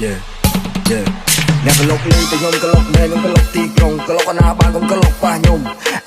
yeah yeah អ្នកក្លុកលេងតែខ្ញុំក្លុកមែនខ្ញុំក្លុកទីក្រុងក្លុកអាណាបានកុំក្លុកប៉ះខ្ញុំ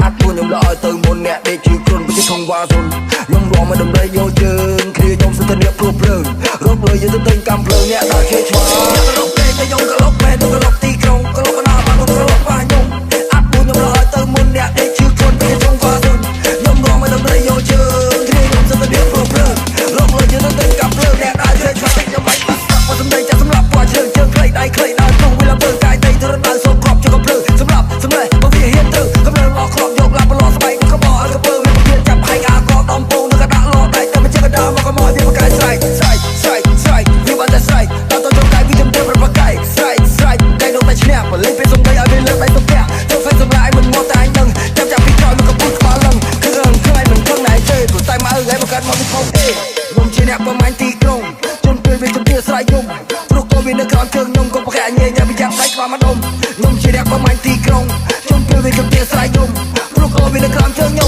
អាចទួខ្ញុំលើឲ្យទៅមុនអ្នកដេកជឿគ្រុនពីថងវ៉ាសុនខ្ញុំរងមកដំរីយកជើងគ្នាខ្ញុំសិតតែអ្នកព្រោះភ្លើងរកលើយើងទៅទិញកំភ្លើងអ្នកដល់ជឿឆ្មាអ្នកក្លុកលេងតែខ្ញុំក្លុកមែនខ្ញុំក្លុកទីក្រុងក្លុកអាណាបានកុំក្លុកប៉ះខ្ញុំអាចទួខ្ញុំលើឲ្យទៅមុនអ្នកដេកជឿគ្រុនពីថងវ៉ាសុនខ្ញុំរងមកដំរីយកជើងគ្នាខ្ញុំសិតតែអ្នកព្រោះភ្លើងរកលើយើងទៅទិញកំភ្លើងអ្នកដល់ជឿឆ្មាខ្ញុំបាច់បាត់មកសំដីចាស់សម្រាប់ပွាជើងជើងខ្លីដៃខ្លីដល់ទូវាលើកាយដីទៅរត់ដល់សូមគ្រាប់ជើងកំភ្លើងសម្រាប់សម្លេងបើវាហ៊ានទៅកំភ្លើងអស់គ្រាប់យកឡាប់ប្រឡោស្បែកក៏បោឲ្យកពើវាពៀនចាប់ហើយអាកកដំពងនឹងក៏ដាក់លោដៃទៅមកជើងដើមមកក៏មកវាបកាយស្រែកស្រែកស្រែកស្រែកវាបានតែស្រែកដល់ទៅចុងកាយវាជំទាវប្របកាយស្រែកស្រែកកែនោះតែឈ្នះបលេងពេលសំដីឲ្យវាលើកដៃទៅផ្ទះទៅហ្វេសសម្លាយមិនមកតែអញនឹងចាប់ចាប់ពីក្រោយមកក៏ពុះក្បាលលឹងគឺរឿងខ្លាញ់មិនខឹងណែជេព្រោះតែមកឲ្យមកកាត់មកពីខំទេខ្ញុំជាអ្នកបំមាញ់ទីក្រុងជន់ពេលវាជំទាវស្រែកខ្ញុំព្រោះក៏វានៅក្រោមជើងខ្ញុំក៏ប្រកែកញ៉ែញ៉ាំពីចាប់ដៃក្បាលមកដុំខ្ញុំជាអ្នកបំមាញ់ទីក្រុងជន់ពេលវាជំទាវស្រែកខ្ញុំព្រោះក៏វានៅក្រោមជើងខ្ញុំ